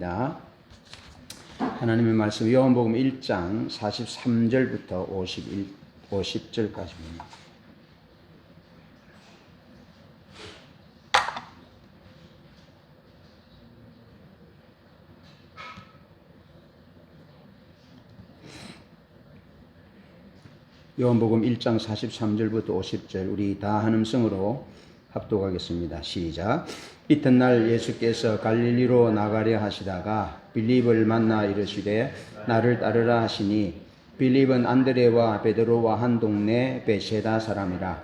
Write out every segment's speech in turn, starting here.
하겠습니다. 하나님의 말씀 요한복음 1장 43절부터 50절까지입니다. 요한복음 1장 43절부터 50절 우리 다 한 음성으로 합독하겠습니다. 시작. 이튿날 예수께서 갈릴리로 나가려 하시다가 빌립을 만나 이르시되 나를 따르라 하시니 빌립은 안드레와 베드로와 한 동네 베세다 사람이라.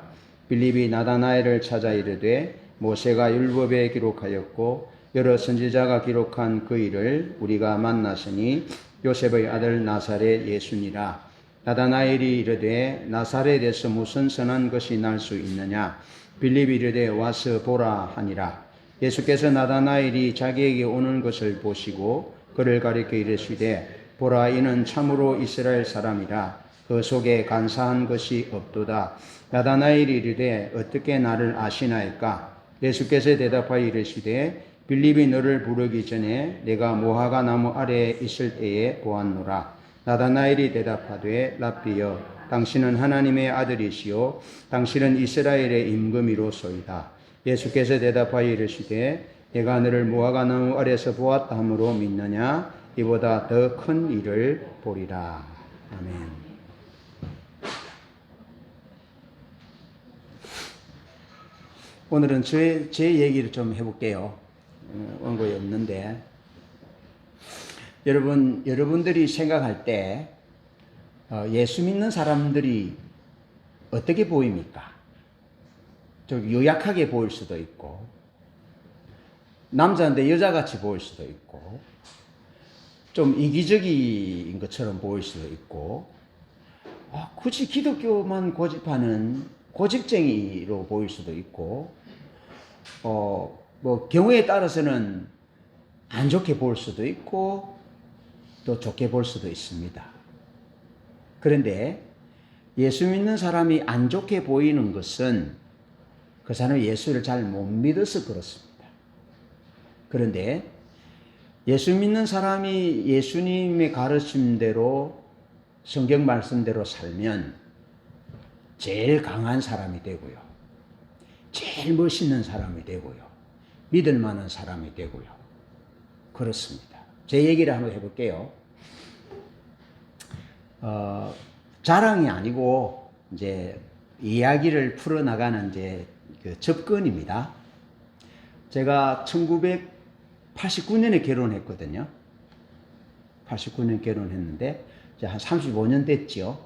빌립이 나다나엘을 찾아 이르되 모세가 율법에 기록하였고 여러 선지자가 기록한 그 일을 우리가 만났으니 요셉의 아들 나사렛 예수니라. 나다나엘이 이르되 나사렛에서 무슨 선한 것이 날 수 있느냐. 빌립이 이르되 와서 보라 하니라. 예수께서 나다나엘이 자기에게 오는 것을 보시고 그를 가리켜 이르시되 보라 이는 참으로 이스라엘 사람이라. 그 속에 간사한 것이 없도다. 나다나엘이 이르되 어떻게 나를 아시나이까. 예수께서 대답하여 이르시되 빌립이 너를 부르기 전에 내가 모하가 나무 아래에 있을 때에 보았노라. 나다나엘이 대답하되 랍비여 당신은 하나님의 아들이시요 당신은 이스라엘의 임금이로소이다. 예수께서 대답하여 이르시되 내가 너를 무화과 나무 아래에서 보았다 함으로 믿느냐. 이보다 더 큰 일을 보리라. 아멘. 오늘은 제 얘기를 좀 해볼게요. 원고에 없는데 여러분들이 생각할 때 예수 믿는 사람들이 어떻게 보입니까? 좀 요약하게 보일 수도 있고 남자인데 여자같이 보일 수도 있고 좀 이기적인 것처럼 보일 수도 있고 굳이 기독교만 고집하는 고집쟁이로 보일 수도 있고 뭐 경우에 따라서는 안 좋게 볼 수도 있고 또 좋게 볼 수도 있습니다. 그런데 예수 믿는 사람이 안 좋게 보이는 것은 그 사람이 예수를 잘 못 믿어서 그렇습니다. 그런데 예수 믿는 사람이 예수님의 가르침대로 성경 말씀대로 살면 제일 강한 사람이 되고요. 제일 멋있는 사람이 되고요. 믿을 만한 사람이 되고요. 그렇습니다. 제 얘기를 한번 해볼게요. 자랑이 아니고 이제 이야기를 풀어나가는 이제 그 접근입니다. 제가 1989년에 결혼했거든요. 89년 결혼했는데 이제 한 35년 됐죠.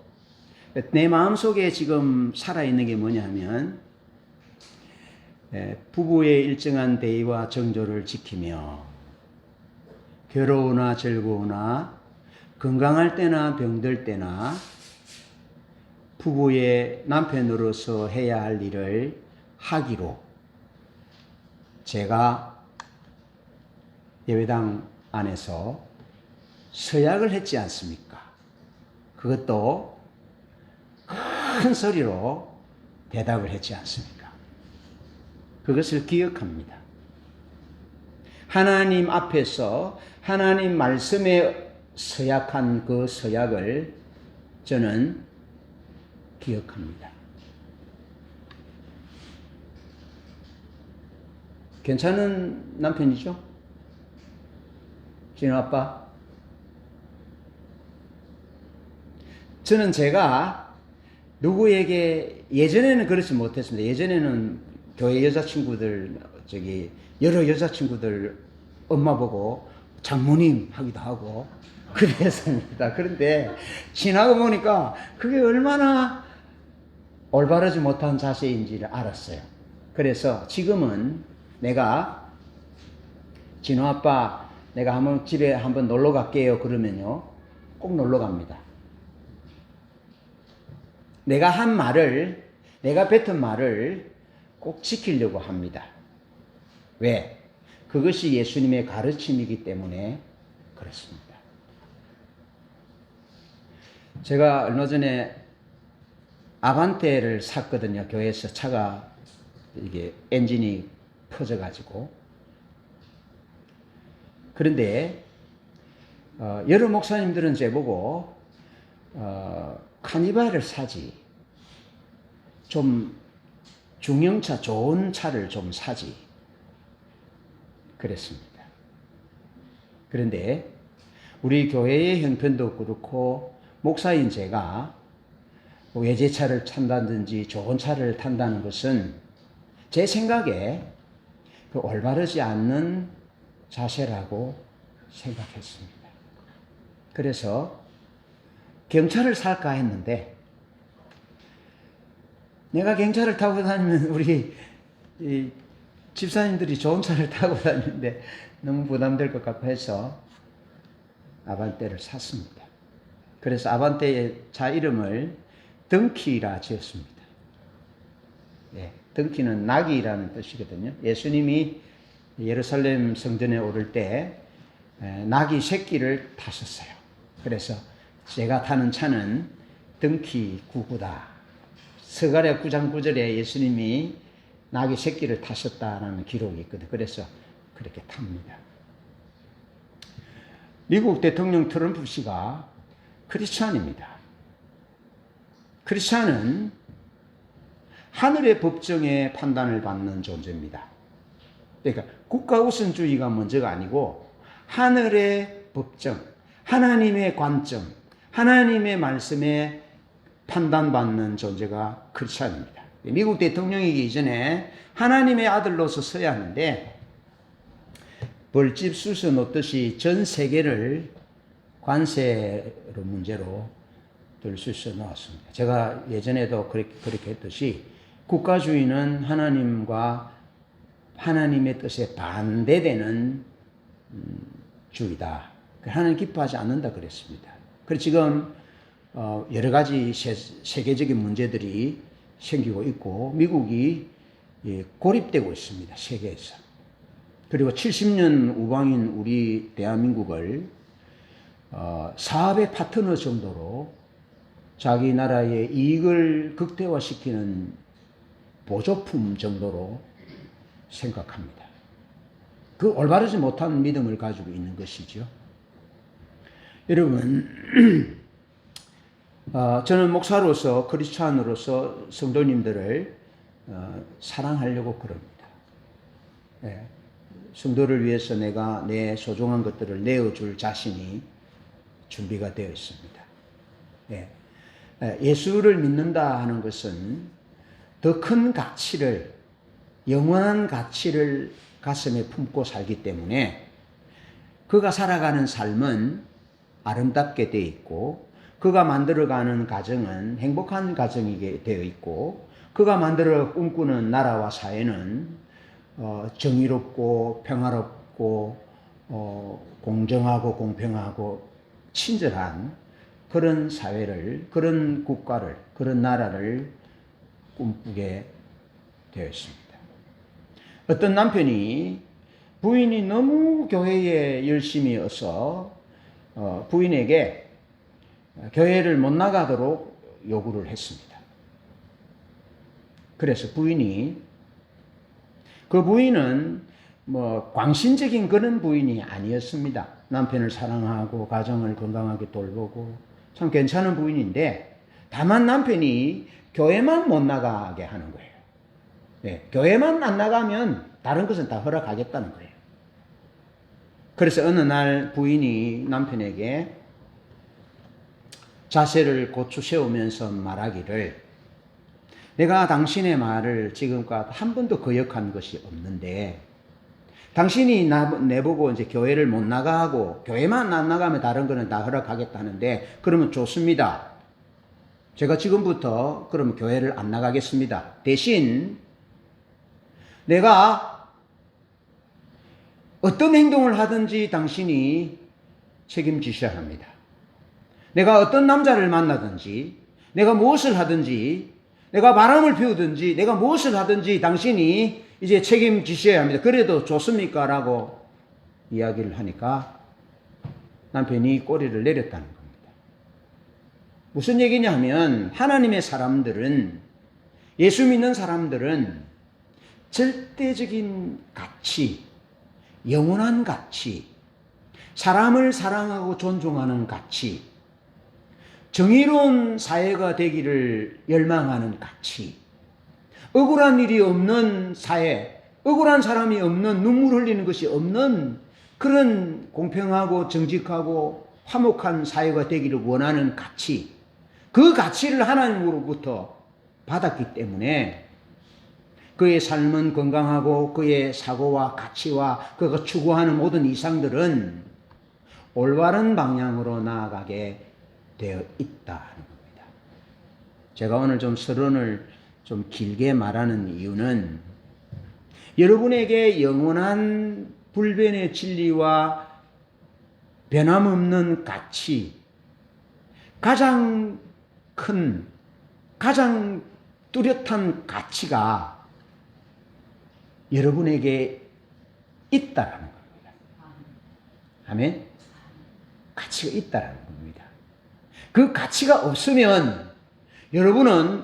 내 마음속에 지금 살아있는 게 뭐냐면 부부의 일정한 대의와 정조를 지키며 괴로우나 즐거우나 건강할 때나 병들 때나 부부의 남편으로서 해야 할 일을 하기로 제가 예배당 안에서 서약을 했지 않습니까? 그것도 큰 소리로 대답을 했지 않습니까? 그것을 기억합니다. 하나님 앞에서 하나님 말씀에 서약한 그 서약을 저는 기억합니다. 괜찮은 남편이죠? 진호 아빠? 저는 제가 누구에게 예전에는 그렇지 못했습니다. 예전에는 교회 여자친구들 여러 여자친구들 엄마 보고 장모님 하기도 하고 그랬습니다. 그런데 지나고 보니까 그게 얼마나 올바르지 못한 자세인지를 알았어요. 그래서 지금은 내가 진호 아빠 내가 한번 집에 한번 놀러 갈게요 그러면요 꼭 놀러 갑니다. 내가 한 말을 내가 뱉은 말을 꼭 지키려고 합니다. 왜? 그것이 예수님의 가르침이기 때문에 그렇습니다. 제가 얼마 전에 아반떼를 샀거든요. 교회에서 차가 이게 엔진이 터져가지고 그런데 여러 목사님들은 제보고 카니발을 사지, 좀 중형차 좋은 차를 좀 사지 그랬습니다. 그런데 우리 교회의 형편도 그렇고 목사인 제가 외제차를 탄다든지 좋은 차를 탄다는 것은 제 생각에 올바르지 않는 자세라고 생각했습니다. 그래서 경차를 살까 했는데, 내가 경차를 타고 다니면 우리 집사님들이 좋은 차를 타고 다니는데 너무 부담될 것 같고 해서 아반떼를 샀습니다. 그래서 아반떼의 차 이름을 덩키라 지었습니다. 예, 덩키는 낙이라는 뜻이거든요. 예수님이 예루살렘 성전에 오를 때 낙이 새끼를 타셨어요. 그래서 제가 타는 차는 덩키 9구다. 스가랴 9장 9절에 예수님이 낙이 새끼를 타셨다라는 기록이 있거든요. 그래서 그렇게 탑니다. 미국 대통령 트럼프 씨가 크리스찬입니다. 크리스찬은 하늘의 법정에 판단을 받는 존재입니다. 그러니까 국가 우선주의가 먼저가 아니고 하늘의 법정, 하나님의 관점, 하나님의 말씀에 판단받는 존재가 크리스찬입니다. 미국 대통령이기 이전에 하나님의 아들로서 서야 하는데 벌집 쑤셔 놓듯이 전 세계를 관세로 문제로 쑤셔 놓았습니다. 제가 예전에도 그렇게 했듯이 국가주의는 하나님과 하나님의 뜻에 반대되는 주의다. 하나님 기뻐하지 않는다 그랬습니다. 그래서 지금 여러 가지 세계적인 문제들이 생기고 있고 미국이 고립되고 있습니다. 세계에서. 그리고 70년 우방인 우리 대한민국을 사업의 파트너 정도로 자기 나라의 이익을 극대화시키는 보조품 정도로 생각합니다. 그 올바르지 못한 믿음을 가지고 있는 것이죠. 여러분, 저는 목사로서 크리스찬으로서 성도님들을 사랑하려고 그럽니다. 예, 성도를 위해서 내가 내 소중한 것들을 내어줄 자신이 준비가 되어 있습니다. 예, 예수를 믿는다 하는 것은 더 큰 가치를, 영원한 가치를 가슴에 품고 살기 때문에 그가 살아가는 삶은 아름답게 되어 있고 그가 만들어가는 가정은 행복한 가정이게 되어 있고 그가 만들어 꿈꾸는 나라와 사회는 정의롭고 평화롭고 공정하고 공평하고 친절한 그런 사회를, 그런 국가를, 그런 나라를 꿈꾸게 되어 있습니다. 어떤 남편이 부인이 너무 교회에 열심히 어서 부인에게 교회를 못 나가도록 요구를 했습니다. 그래서 그 부인은 광신적인 그런 부인이 아니었습니다. 남편을 사랑하고 가정을 건강하게 돌보고 참 괜찮은 부인인데 다만 남편이 교회만 못 나가게 하는 거예요. 네, 교회만 안 나가면 다른 것은 다 허락하겠다는 거예요. 그래서 어느 날 부인이 남편에게 자세를 고추 세우면서 말하기를 내가 당신의 말을 지금까지 한 번도 거역한 것이 없는데 당신이 내보고 이제 교회를 못 나가고 교회만 안 나가면 다른 거는 다 허락하겠다는데 그러면 좋습니다. 제가 지금부터 그러면 교회를 안 나가겠습니다. 대신 내가 어떤 행동을 하든지 당신이 책임지셔야 합니다. 내가 어떤 남자를 만나든지 내가 무엇을 하든지 내가 바람을 피우든지 내가 무엇을 하든지 당신이 이제 책임지셔야 합니다. 그래도 좋습니까? 라고 이야기를 하니까 남편이 꼬리를 내렸다는 겁니다. 무슨 얘기냐 하면 하나님의 사람들은 예수 믿는 사람들은 절대적인 가치, 영원한 가치, 사람을 사랑하고 존중하는 가치, 정의로운 사회가 되기를 열망하는 가치, 억울한 일이 없는 사회, 억울한 사람이 없는, 눈물 흘리는 것이 없는 그런 공평하고 정직하고 화목한 사회가 되기를 원하는 가치, 그 가치를 하나님으로부터 받았기 때문에 그의 삶은 건강하고 그의 사고와 가치와 그가 추구하는 모든 이상들은 올바른 방향으로 나아가게 되어 있다 하는 겁니다. 제가 오늘 좀 서론을 좀 길게 말하는 이유는 여러분에게 영원한 불변의 진리와 변함없는 가치, 가장 큰, 가장 뚜렷한 가치가 여러분에게 있다라는 겁니다. 아멘? 가치가 있다라는 겁니다. 그 가치가 없으면 여러분은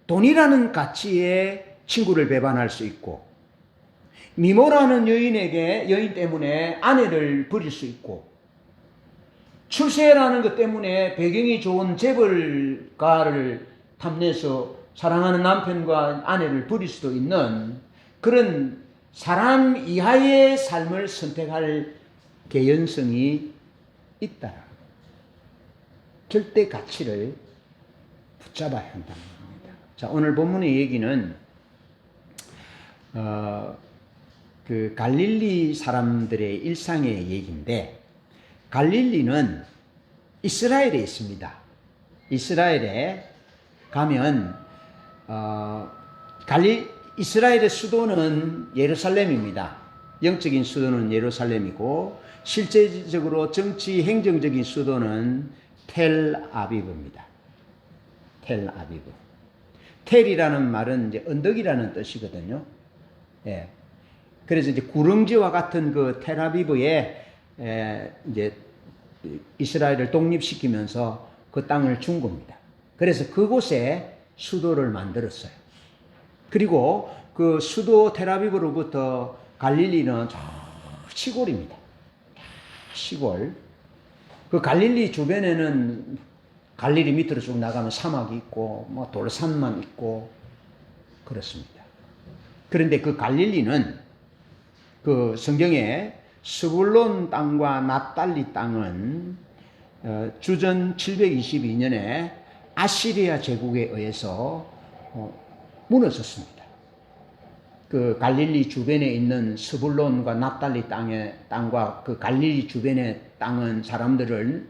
돈이라는 가치에 친구를 배반할 수 있고, 미모라는 여인 때문에 아내를 버릴 수 있고, 출세라는 것 때문에 배경이 좋은 재벌가를 탐내서 사랑하는 남편과 아내를 버릴 수도 있는 그런 사람 이하의 삶을 선택할 개연성이 있다. 절대 가치를 붙잡아야 한다는 겁니다. 자, 오늘 본문의 얘기는 그 갈릴리 사람들의 일상의 얘기인데, 갈릴리는 이스라엘에 있습니다. 이스라엘에 가면 이스라엘의 수도는 예루살렘입니다. 영적인 수도는 예루살렘이고 실제적으로 정치 행정적인 수도는 텔아비브입니다. 텔아비브. 텔이라는 말은 이제 언덕이라는 뜻이거든요. 예. 그래서 이제 구릉지와 같은 그 텔아비브에 이제 이스라엘을 독립시키면서 그 땅을 준 겁니다. 그래서 그곳에 수도를 만들었어요. 그리고 그 수도 텔아비브로부터 갈릴리는 저 시골입니다. 시골. 그 갈릴리 주변에는 갈릴리 밑으로 쭉 나가면 사막이 있고 뭐 돌산만 있고 그렇습니다. 그런데 그 갈릴리는 그 성경에 스불론 땅과 납달리 땅은 주전 722년에 아시리아 제국에 의해서 무너졌습니다. 그 갈릴리 주변에 있는 스불론과 납달리 땅과 그 갈릴리 주변의 땅은 사람들을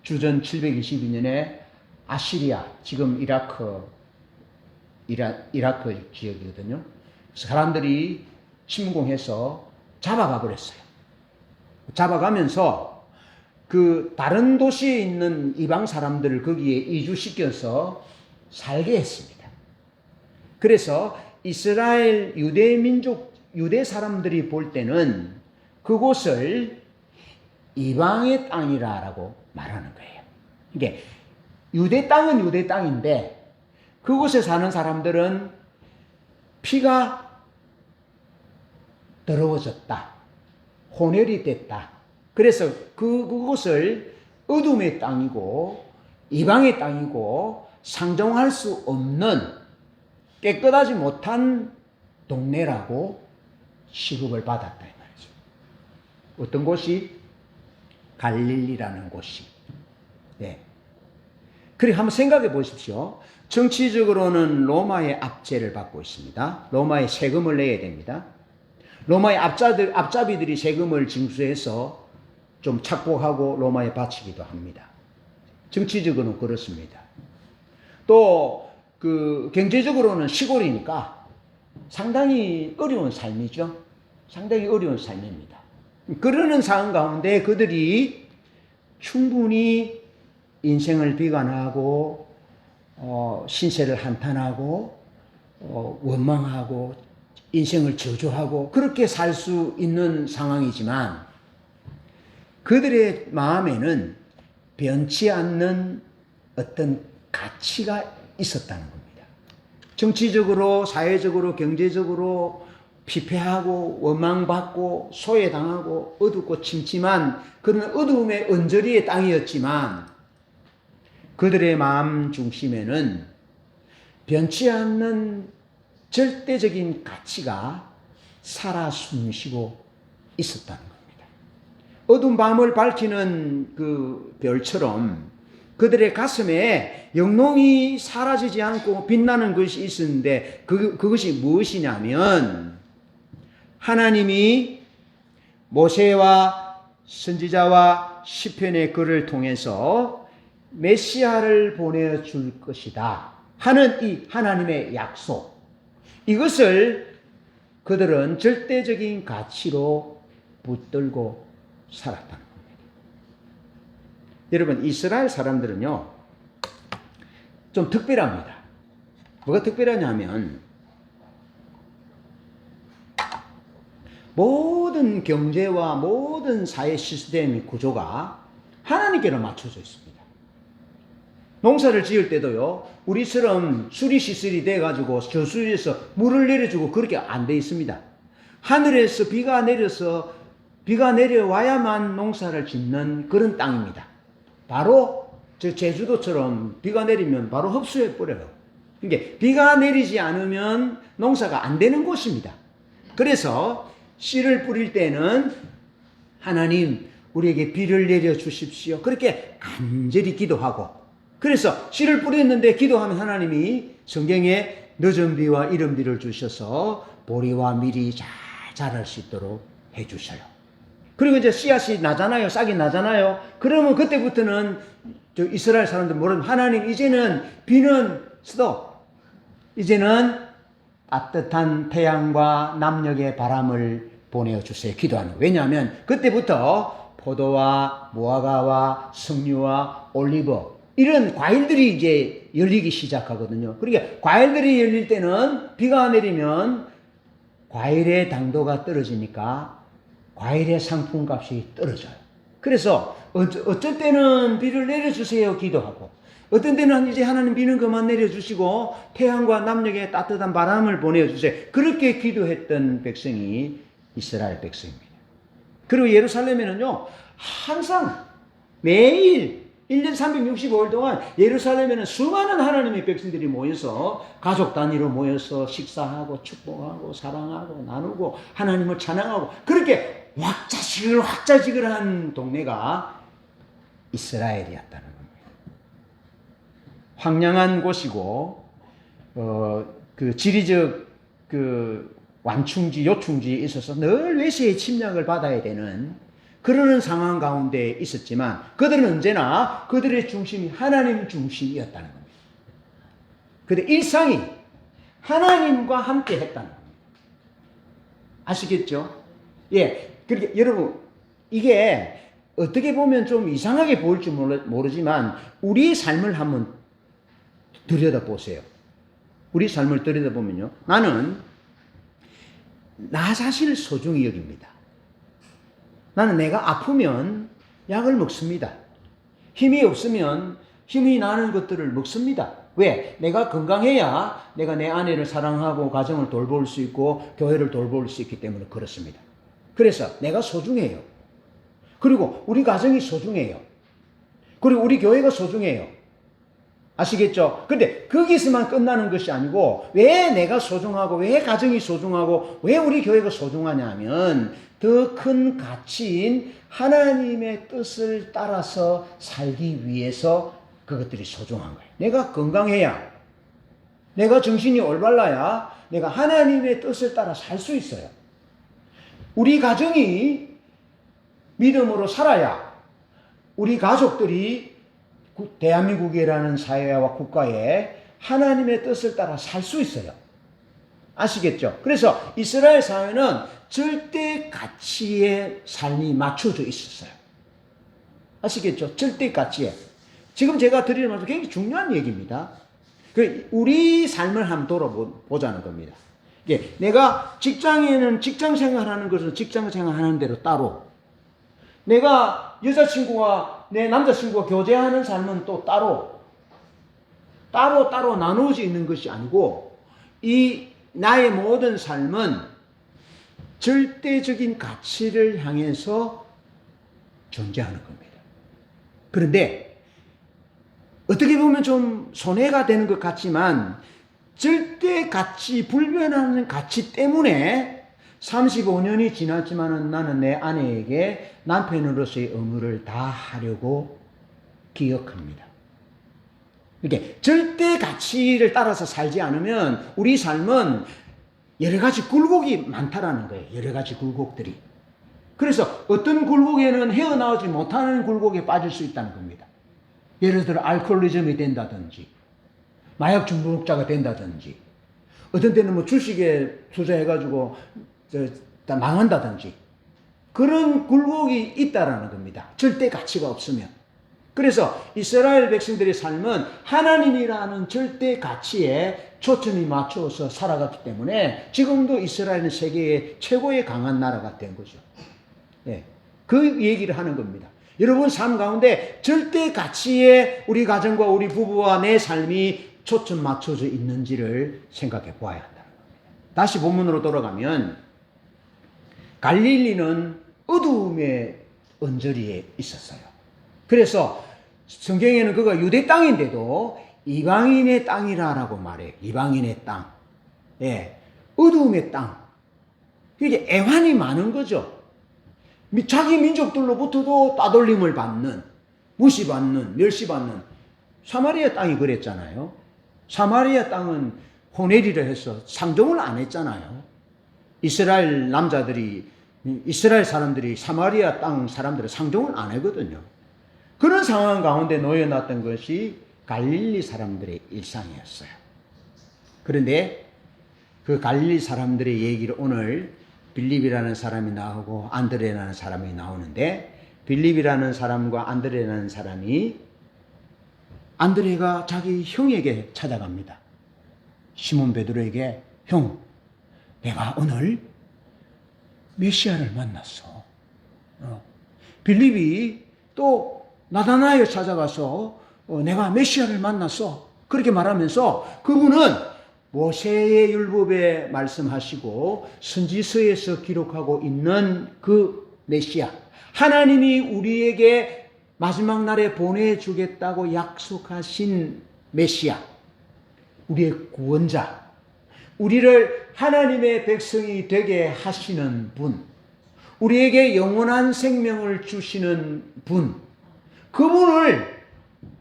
주전 722년에 아시리아, 지금 이라크 지역이거든요. 사람들이 침공해서 잡아가 버렸어요. 잡아가면서 그 다른 도시에 있는 이방 사람들을 거기에 이주시켜서 살게 했습니다. 그래서 이스라엘 유대 사람들이 볼 때는 그곳을 이방의 땅이라고 말하는 거예요. 이게 유대 땅은 유대 땅인데 그곳에 사는 사람들은 피가 더러워졌다. 혼혈이 됐다. 그래서 그곳을 어둠의 땅이고 이방의 땅이고 상정할 수 없는 깨끗하지 못한 동네라고 시급을 받았다 이 말이죠. 어떤 곳이? 갈릴리라는 곳이. 네. 그래 한번 생각해 보십시오. 정치적으로는 로마의 압제를 받고 있습니다. 로마에 세금을 내야 됩니다. 로마의 앞잡이들이 세금을 징수해서 좀 착복하고 로마에 바치기도 합니다. 정치적으로는 그렇습니다. 또 그 경제적으로는 시골이니까 상당히 어려운 삶이죠. 상당히 어려운 삶입니다. 그러는 상황 가운데 그들이 충분히 인생을 비관하고 신세를 한탄하고 원망하고 인생을 저주하고 그렇게 살 수 있는 상황이지만 그들의 마음에는 변치 않는 어떤 가치가 있었다는 겁니다. 정치적으로, 사회적으로, 경제적으로 피폐하고 원망받고 소외당하고 어둡고 침침한 그런 어두움의 언저리의 땅이었지만 그들의 마음 중심에는 변치 않는 절대적인 가치가 살아 숨쉬고 있었다는 겁니다. 어두운 밤을 밝히는 그 별처럼 그들의 가슴에 영롱히 사라지지 않고 빛나는 것이 있었는데 그것이 무엇이냐면 하나님이 모세와 선지자와 시편의 글을 통해서 메시아를 보내줄 것이다 하는 이 하나님의 약속, 이것을 그들은 절대적인 가치로 붙들고 살았다는 겁니다. 여러분, 이스라엘 사람들은요 좀 특별합니다. 뭐가 특별하냐면 모든 경제와 모든 사회 시스템의 구조가 하나님께로 맞춰져 있습니다. 농사를 지을 때도요, 우리처럼 수리시설이 돼가지고 저수지에서 물을 내려주고 그렇게 안 돼 있습니다. 하늘에서 비가 내려와야만 농사를 짓는 그런 땅입니다. 바로 저 제주도처럼 비가 내리면 바로 흡수해 버려요. 그러니까 비가 내리지 않으면 농사가 안 되는 곳입니다. 그래서 씨를 뿌릴 때는 하나님 우리에게 비를 내려 주십시오, 그렇게 간절히 기도하고, 그래서 씨를 뿌렸는데 기도하면 하나님이 성경에 늦은 비와 이른 비를 주셔서 보리와 밀이 잘 자랄 수 있도록 해주셔요. 그리고 이제 씨앗이 나잖아요. 싹이 나잖아요. 그러면 그때부터는 이스라엘 사람들 모르면 하나님 이제는 비는 스톱, 이제는 따뜻한 태양과 남녘의 바람을 보내주세요 기도하는 거예요. 왜냐하면 그때부터 포도와 무화과와 석류와 올리브 이런 과일들이 이제 열리기 시작하거든요. 그러니까 과일들이 열릴 때는 비가 내리면 과일의 당도가 떨어지니까 과일의 상품값이 떨어져요. 그래서 어쩔 때는 비를 내려주세요 기도하고, 어떤 때는 이제 하나님 비는 그만 내려주시고 태양과 남녘에 따뜻한 바람을 보내주세요, 그렇게 기도했던 백성이 이스라엘 백성입니다. 그리고 예루살렘에는요 항상 매일 1년 365일 동안 예루살렘에는 수많은 하나님의 백성들이 모여서 가족 단위로 모여서 식사하고 축복하고 사랑하고 나누고 하나님을 찬양하고 그렇게 확자지글한 동네가 이스라엘이었다는 겁니다. 황량한 곳이고 그 지리적 그 완충지 요충지에 있어서 늘 외세의 침략을 받아야 되는 그러는 상황 가운데 있었지만 그들은 언제나 그들의 중심이 하나님 중심이었다는 겁니다. 그들의 일상이 하나님과 함께 했다는 겁니다. 아시겠죠? 예. 그러니까 여러분, 이게 어떻게 보면 좀 이상하게 보일지 모르지만 우리의 삶을 한번 들여다보세요. 우리 삶을 들여다보면요, 나는 나 자신을 소중히 여깁니다. 나는 내가 아프면 약을 먹습니다. 힘이 없으면 힘이 나는 것들을 먹습니다. 왜? 내가 건강해야 내가 내 아내를 사랑하고 가정을 돌볼 수 있고 교회를 돌볼 수 있기 때문에 그렇습니다. 그래서 내가 소중해요. 그리고 우리 가정이 소중해요. 그리고 우리 교회가 소중해요. 아시겠죠? 근데 거기서만 끝나는 것이 아니고 왜 내가 소중하고 왜 가정이 소중하고 왜 우리 교회가 소중하냐 하면 더 큰 가치인 하나님의 뜻을 따라서 살기 위해서 그것들이 소중한 거예요. 내가 건강해야, 내가 정신이 올바라야 내가 하나님의 뜻을 따라 살 수 있어요. 우리 가정이 믿음으로 살아야 우리 가족들이 대한민국이라는 사회와 국가에 하나님의 뜻을 따라 살 수 있어요. 아시겠죠? 그래서 이스라엘 사회는 절대 가치의 삶이 맞춰져 있었어요. 아시겠죠? 절대 가치에. 지금 제가 드리는 말씀 굉장히 중요한 얘기입니다. 우리 삶을 한번 돌아보자는 겁니다. 내가 직장에는 직장 생활하는 것은 직장 생활하는 대로 따로, 내가 여자친구와 내 남자친구와 교제하는 삶은 또 따로 나누어져 있는 것이 아니고 이 나의 모든 삶은 절대적인 가치를 향해서 존재하는 겁니다. 그런데 어떻게 보면 좀 손해가 되는 것 같지만 절대 가치, 불변하는 가치 때문에 35년이 지났지만 나는 내 아내에게 남편으로서의 의무를 다 하려고 기억합니다. 이렇게 절대 가치를 따라서 살지 않으면 우리 삶은 여러 가지 굴곡이 많다라는 거예요. 여러 가지 굴곡들이. 그래서 어떤 굴곡에는 헤어나오지 못하는 굴곡에 빠질 수 있다는 겁니다. 예를 들어 알코올리즘이 된다든지 마약 중독자가 된다든지 어떤 때는 뭐 주식에 투자해가지고 다 망한다든지 그런 굴곡이 있다라는 겁니다. 절대 가치가 없으면. 그래서 이스라엘 백성들의 삶은 하나님이라는 절대 가치에 초점이 맞춰서 살아갔기 때문에 지금도 이스라엘은 세계의 최고의 강한 나라가 된 거죠. 예, 그 얘기를 하는 겁니다. 여러분 삶 가운데 절대 가치에 우리 가정과 우리 부부와 내 삶이 초점 맞춰져 있는지를 생각해 보아야 한다는 겁니다. 다시 본문으로 돌아가면 갈릴리는 어두움의 언저리에 있었어요. 그래서 성경에는 그가 유대 땅인데도 이방인의 땅이라고 말해요. 이방인의 땅. 예, 어두움의 땅. 이게 애환이 많은 거죠. 자기 민족들로부터도 따돌림을 받는, 무시받는, 멸시받는 사마리아 땅이 그랬잖아요. 사마리아 땅은 호넬이라 해서 상종을 안 했잖아요. 이스라엘 남자들이, 이스라엘 사람들이 사마리아 땅 사람들을 상종을 안 하거든요. 그런 상황 가운데 놓여놨던 것이 갈릴리 사람들의 일상이었어요. 그런데 그 갈릴리 사람들의 얘기를 오늘 빌립이라는 사람이 나오고 안드레라는 사람이 나오는데 빌립이라는 사람과 안드레라는 사람이 안드레가 자기 형에게 찾아갑니다. 시몬 베드로에게 형, 내가 오늘 메시아를 만났어. 빌립이 또 나다나엘 찾아가서 내가 메시아를 만났어. 그렇게 말하면서 그분은 모세의 율법에 말씀하시고 선지서에서 기록하고 있는 그 메시아, 하나님이 우리에게 마지막 날에 보내주겠다고 약속하신 메시아, 우리의 구원자, 우리를 하나님의 백성이 되게 하시는 분, 우리에게 영원한 생명을 주시는 분, 그분을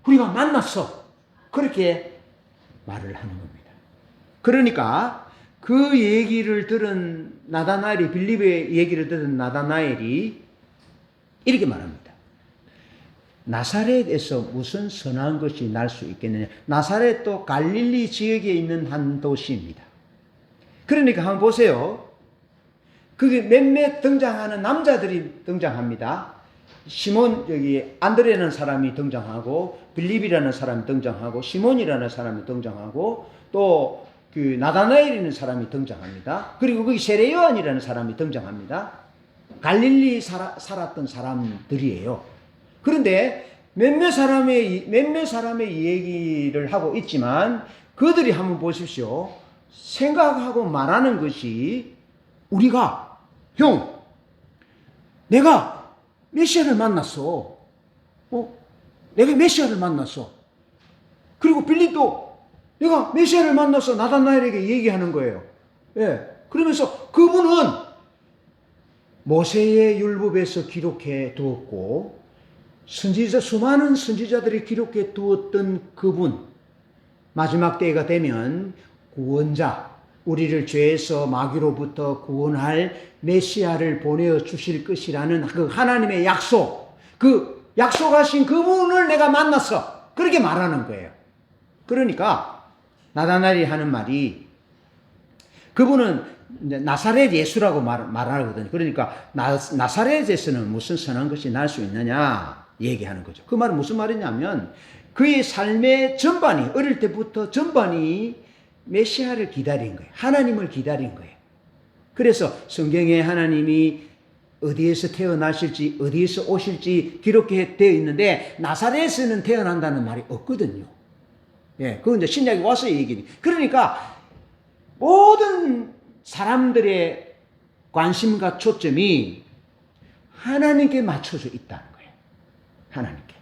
우리가 만났어. 그렇게 말을 하는 겁니다. 그러니까 그 얘기를 들은 나다나엘이, 빌립의 얘기를 들은 나다나엘이 이렇게 말합니다. 나사렛에서 무슨 선한 것이 날 수 있겠느냐. 나사렛도 갈릴리 지역에 있는 한 도시입니다. 그러니까 한번 보세요. 그게 몇몇 등장하는 남자들이 등장합니다. 시몬, 여기 안드레라는 사람이 등장하고 빌립이라는 사람이 등장하고 시몬이라는 사람이 등장하고 또 그 나다나엘이라는 사람이 등장합니다. 그리고 거기 세례 요한이라는 사람이 등장합니다. 갈릴리 살았던 사람들이에요. 그런데 몇몇 사람의 얘기를 하고 있지만 그들이 한번 보십시오. 생각하고 말하는 것이 우리가 형, 내가 메시아를 만났어. 내가 메시아를 만났어. 그리고 빌립도 내가 메시아를 만나서 나다나엘에게 얘기하는 거예요. 예. 그러면서 그분은 모세의 율법에서 기록해 두었고 수많은 선지자들이 기록해 두었던 그분, 마지막 때가 되면 구원자, 우리를 죄에서 마귀로부터 구원할 메시아를 보내어 주실 것이라는 그 하나님의 약속, 그 약속하신 그분을 내가 만났어. 그렇게 말하는 거예요. 그러니까 나다나엘이 하는 말이, 그분은 나사렛 예수라고 말하거든요. 그러니까 나사렛에서는 무슨 선한 것이 날 수 있느냐 얘기하는 거죠. 그 말은 무슨 말이냐면 그의 삶의 전반이, 어릴 때부터 전반이 메시아를 기다린 거예요. 하나님을 기다린 거예요. 그래서 성경에 하나님이 어디에서 태어나실지 어디에서 오실지 기록되어 있는데 나사렛에는 태어난다는 말이 없거든요. 예, 그건 이제 신약에 와서의 얘기니. 그러니까 모든 사람들의 관심과 초점이 하나님께 맞춰져 있다는 거예요. 하나님께.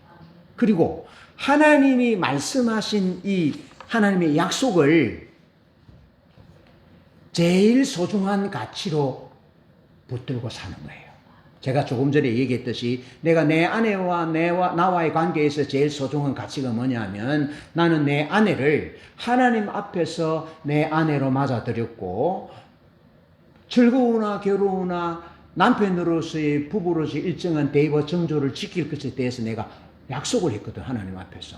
그리고 하나님이 말씀하신 이 하나님의 약속을 제일 소중한 가치로 붙들고 사는 거예요. 제가 조금 전에 얘기했듯이 내가 내 아내와 나와의 관계에서 제일 소중한 가치가 뭐냐면 나는 내 아내를 하나님 앞에서 내 아내로 맞아들였고 즐거우나 괴로우나 남편으로서의 부부로서의 일정한 대의와 정조를 지킬 것에 대해서 내가 약속을 했거든, 하나님 앞에서.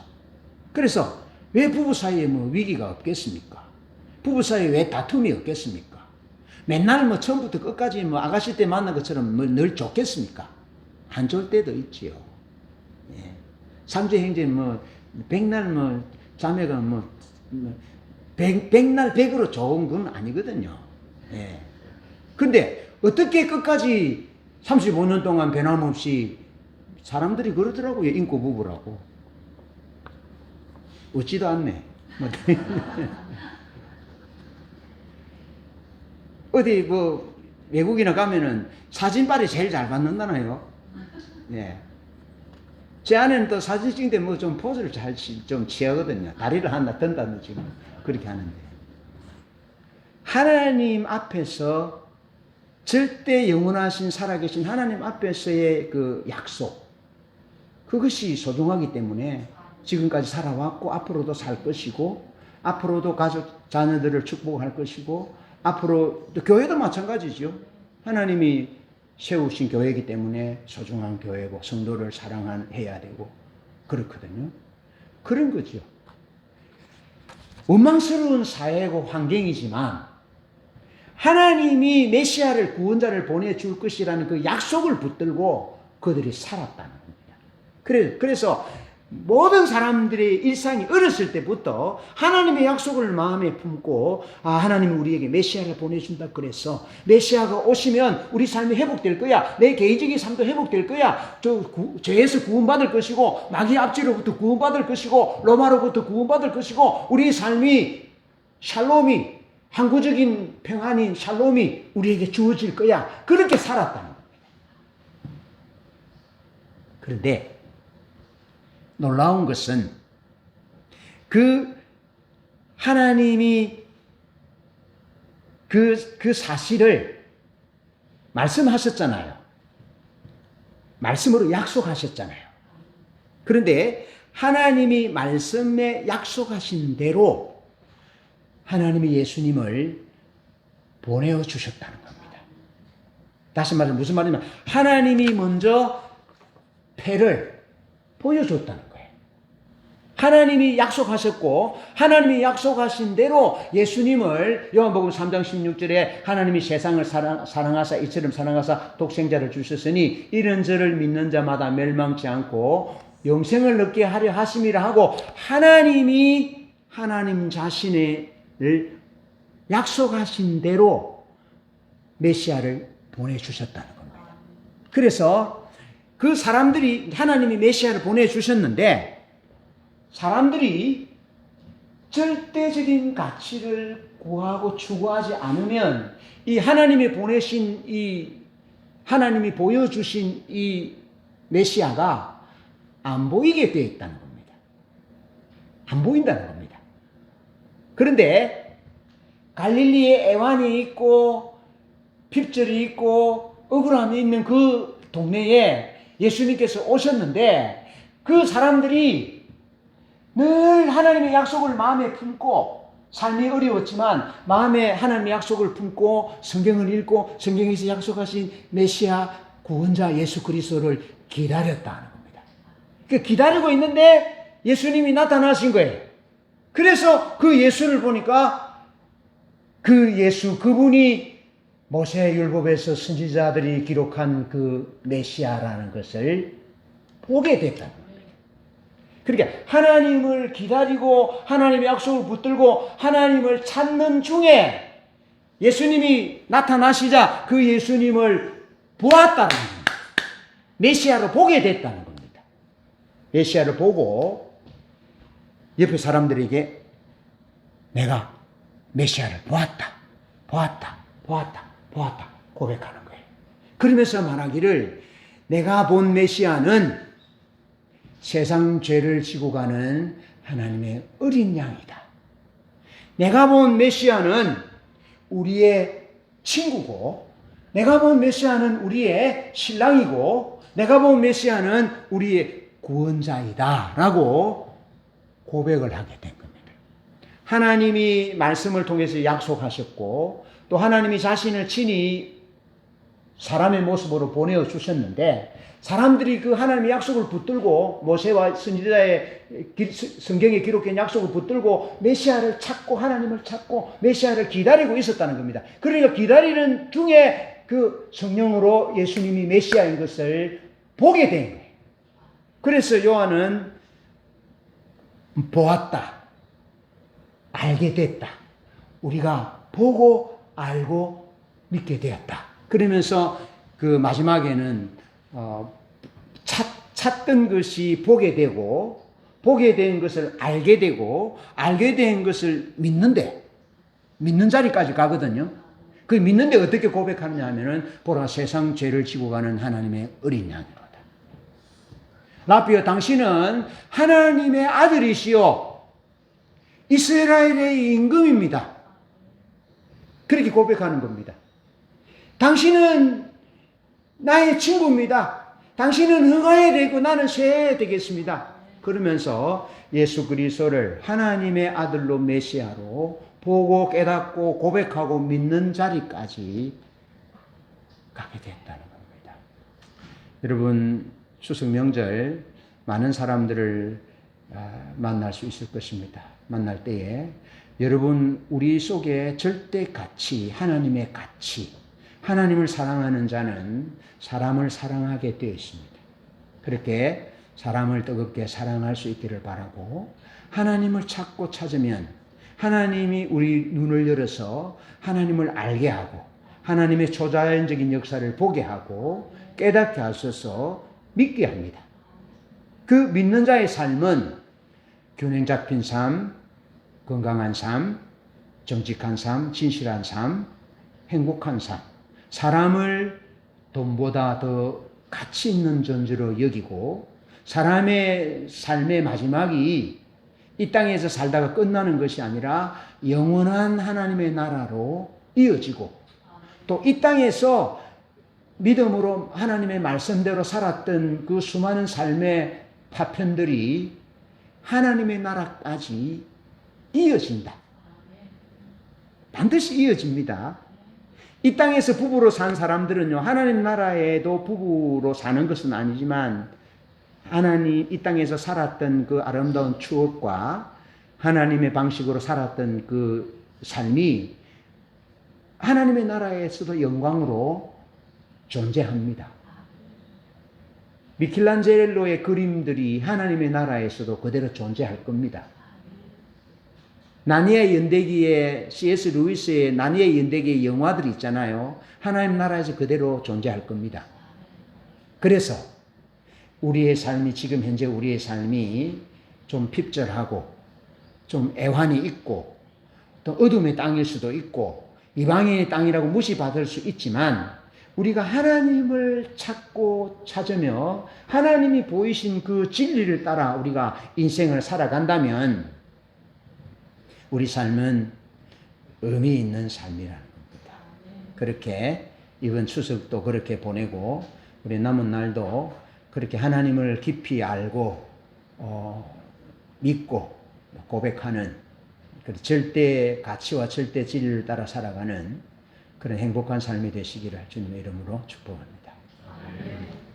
그래서 왜 부부 사이에 뭐 위기가 없겠습니까? 부부 사이에 왜 다툼이 없겠습니까? 맨날 뭐 처음부터 끝까지 뭐 아가씨 때 만난 것처럼 뭐 늘 좋겠습니까? 안 좋을 때도 있지요. 예. 삼재 형제 뭐 백날 뭐 자매가 뭐 백날 백으로 좋은 건 아니거든요. 예. 근데 어떻게 끝까지 35년 동안 변함없이 사람들이 그러더라고요. 인고 부부라고. 웃지도 않네. 어디 뭐 외국이나 가면은 사진빨이 제일 잘 받는다나요? 예. 제 아내는 또 사진 찍을 때 뭐 좀 포즈를 좀 취하거든요. 다리를 하나 든다든지 그렇게 하는데. 하나님 앞에서 절대 영원하신 살아계신 하나님 앞에서의 그 약속, 그것이 소중하기 때문에 지금까지 살아왔고 앞으로도 살 것이고 앞으로도 가족 자녀들을 축복할 것이고 앞으로 또 교회도 마찬가지죠. 하나님이 세우신 교회이기 때문에 소중한 교회고 성도를 사랑해야 되고 그렇거든요. 그런 거죠. 원망스러운 사회고 환경이지만 하나님이 메시아를 구원자를 보내줄 것이라는 그 약속을 붙들고 그들이 살았다는 겁니다. 그래서 모든 사람들의 일상이 어렸을 때부터 하나님의 약속을 마음에 품고 하나님이 우리에게 메시아를 보내준다 그래서 메시아가 오시면 우리 삶이 회복될 거야. 내 개인적인 삶도 회복될 거야. 죄에서 구원받을 것이고 마귀 압제로부터 구원받을 것이고 로마로부터 구원받을 것이고 우리의 삶이 샬롬이 항구적인 평안인 샬롬이 우리에게 주어질 거야. 그렇게 살았다는 겁니다. 그런데 놀라운 것은 그 하나님이 그 사실을 말씀하셨잖아요. 말씀으로 약속하셨잖아요. 그런데 하나님이 말씀에 약속하신 대로 하나님이 예수님을 보내주셨다는 겁니다. 다시 말해서 무슨 말이냐면 하나님이 먼저 패를 보여줬다는 거예요. 하나님이 약속하셨고 하나님이 약속하신 대로 예수님을 요한복음 3장 16절에 하나님이 세상을 사랑하사 이처럼 사랑하사 독생자를 주셨으니 이런 저를 믿는 자마다 멸망치 않고 영생을 얻게 하려 하심이라 하고 하나님이 하나님 자신을 약속하신 대로 메시아를 보내주셨다는 겁니다. 그래서 그 사람들이 하나님이 메시아를 보내주셨는데 사람들이 절대적인 가치를 구하고 추구하지 않으면 이 하나님이 보내신 이 하나님이 보여주신 이 메시아가 안 보이게 되어 있다는 겁니다. 안 보인다는 겁니다. 그런데 갈릴리에 애환이 있고 핍절이 있고 억울함이 있는 그 동네에 예수님께서 오셨는데 그 사람들이 늘 하나님의 약속을 마음에 품고 삶이 어려웠지만 마음에 하나님의 약속을 품고 성경을 읽고 성경에서 약속하신 메시아 구원자 예수 그리스도를 기다렸다는 겁니다. 기다리고 있는데 예수님이 나타나신 거예요. 그래서 그 예수를 보니까 그 예수 그분이 모세율법에서 선지자들이 기록한 그 메시아라는 것을 보게 됐다는 겁니다. 그러니까 하나님을 기다리고 하나님의 약속을 붙들고 하나님을 찾는 중에 예수님이 나타나시자 그 예수님을 보았다는 겁니다. 메시아를 보게 됐다는 겁니다. 메시아를 보고 옆에 사람들에게 내가 메시아를 보았다. 고백하는 거예요. 그러면서 말하기를 내가 본 메시아는 세상 죄를 지고 가는 하나님의 어린 양이다. 내가 본 메시아는 우리의 친구고, 내가 본 메시아는 우리의 신랑이고, 내가 본 메시아는 우리의 구원자이다 라고 고백을 하게 된 겁니다. 하나님이 말씀을 통해서 약속하셨고, 또 하나님이 자신을 친히 사람의 모습으로 보내어 주셨는데, 사람들이 그 하나님의 약속을 붙들고, 모세와 선지자의 성경에 기록된 약속을 붙들고 메시아를 찾고 하나님을 찾고 메시아를 기다리고 있었다는 겁니다. 그러니까 기다리는 중에 그 성령으로 예수님이 메시아인 것을 보게 된 거예요. 그래서 요한은 보았다, 알게 됐다, 우리가 보고 알고 믿게 되었다. 그러면서 그 마지막에는 찾던 것이 보게 되고, 보게 된 것을 알게 되고, 알게 된 것을 믿는 자리까지 가거든요. 그 믿는데 어떻게 고백하느냐 하면은, 보라 세상 죄를 지고 가는 하나님의 어린 양이로다. 라비어, 당신은 하나님의 아들이시요 이스라엘의 임금입니다. 그렇게 고백하는 겁니다. 당신은 나의 친구입니다. 당신은 흥하여야 되고 나는 쇠해야 되겠습니다. 그러면서 예수 그리스도를 하나님의 아들로 메시아로 보고 깨닫고 고백하고 믿는 자리까지 가게 됐다는 겁니다. 여러분, 추석 명절 많은 사람들을 만날 수 있을 것입니다. 만날 때에 여러분, 우리 속에 절대 가치, 하나님의 가치, 하나님을 사랑하는 자는 사람을 사랑하게 되어 있습니다. 그렇게 사람을 뜨겁게 사랑할 수 있기를 바라고, 하나님을 찾고 찾으면 하나님이 우리 눈을 열어서 하나님을 알게 하고 하나님의 초자연적인 역사를 보게 하고 깨닫게 하셔서 믿게 합니다. 그 믿는 자의 삶은 균형 잡힌 삶, 건강한 삶, 정직한 삶, 진실한 삶, 행복한 삶, 사람을 돈보다 더 가치 있는 존재로 여기고, 사람의 삶의 마지막이 이 땅에서 살다가 끝나는 것이 아니라 영원한 하나님의 나라로 이어지고, 또 이 땅에서 믿음으로 하나님의 말씀대로 살았던 그 수많은 삶의 파편들이 하나님의 나라까지 이어진다. 반드시 이어집니다. 이 땅에서 부부로 산 사람들은요, 하나님 나라에도 부부로 사는 것은 아니지만 하나님 이 땅에서 살았던 그 아름다운 추억과 하나님의 방식으로 살았던 그 삶이 하나님의 나라에서도 영광으로 존재합니다. 미켈란젤로의 그림들이 하나님의 나라에서도 그대로 존재할 겁니다. 나니아 연대기의 C.S. 루이스의 나니아 연대기의 영화들이 있잖아요. 하나님 나라에서 그대로 존재할 겁니다. 그래서 우리의 삶이, 지금 현재 우리의 삶이 좀 핍절하고 좀 애환이 있고 또 어둠의 땅일 수도 있고 이방인의 땅이라고 무시받을 수 있지만, 우리가 하나님을 찾고 찾으며 하나님이 보이신 그 진리를 따라 우리가 인생을 살아간다면 우리 삶은 의미 있는 삶이라는 겁니다. 그렇게 이번 추석도 그렇게 보내고 우리 남은 날도 그렇게 하나님을 깊이 알고 믿고 고백하는 절대 가치와 절대 진리를 따라 살아가는 그런 행복한 삶이 되시기를 주님의 이름으로 축복합니다. 아멘.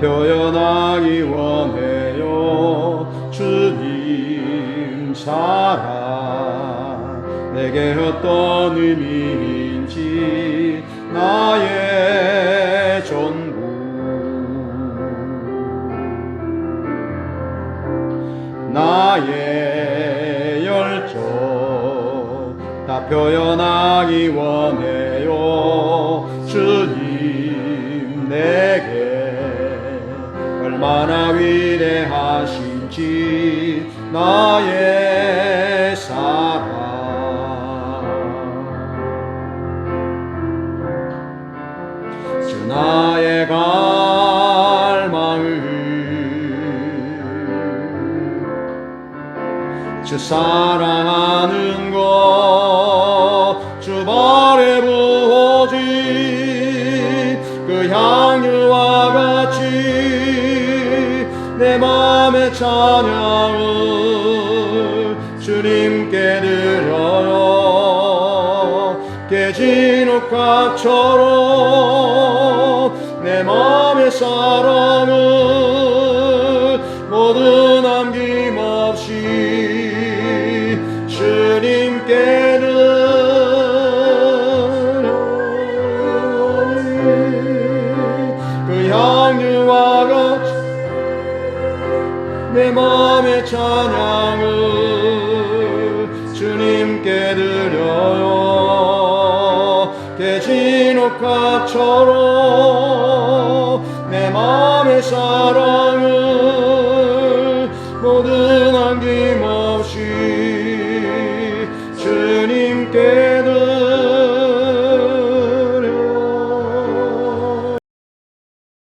표현하기 원해요. 주님 사랑 내게 어떤 의미인지 나의 전부 나의 열정 다 표현하기 원해요. 주님 내게 얼마나 위대하신지 나의 사랑 주 나의 갈망을 주 사랑하는 것 주 발에 부어진 그 향유와 같이 내 맘의 찬양을 주님께 드려요. 깨진 옥합처럼 내 맘의 사랑을 모두 남김없이 주님께는 그 향유와 같이 내 맘의 찬양을 주님께 드려요. 깨진 옥합처럼 내 맘의 사랑